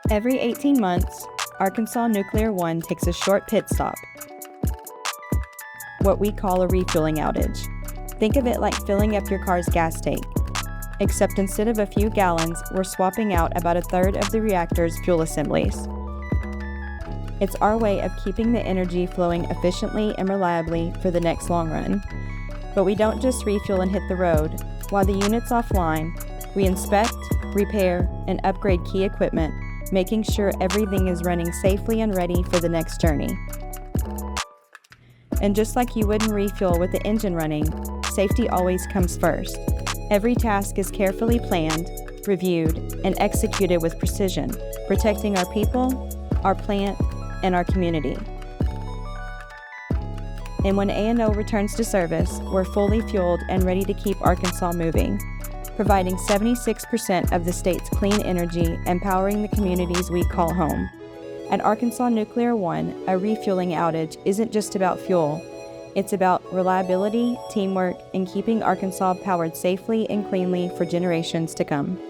Every 18 months, Arkansas Nuclear One takes a short pit stop, what we call a refueling outage. Think of it like filling up your car's gas tank, except instead of a few gallons, we're swapping out about a third of the reactor's fuel assemblies. It's our way of keeping the energy flowing efficiently and reliably for the next long run. But we don't just refuel and hit the road. While the unit's offline, we inspect, repair, and upgrade key equipment, making sure everything is running safely and ready for the next journey. And just like you wouldn't refuel with the engine running, safety always comes first. Every task is carefully planned, reviewed, and executed with precision, protecting our people, our plant, and our community. And when A&O returns to service, we're fully fueled and ready to keep Arkansas moving, providing 76% of the state's clean energy and powering the communities we call home. At Arkansas Nuclear One, a refueling outage isn't just about fuel. It's about reliability, teamwork, and keeping Arkansas powered safely and cleanly for generations to come.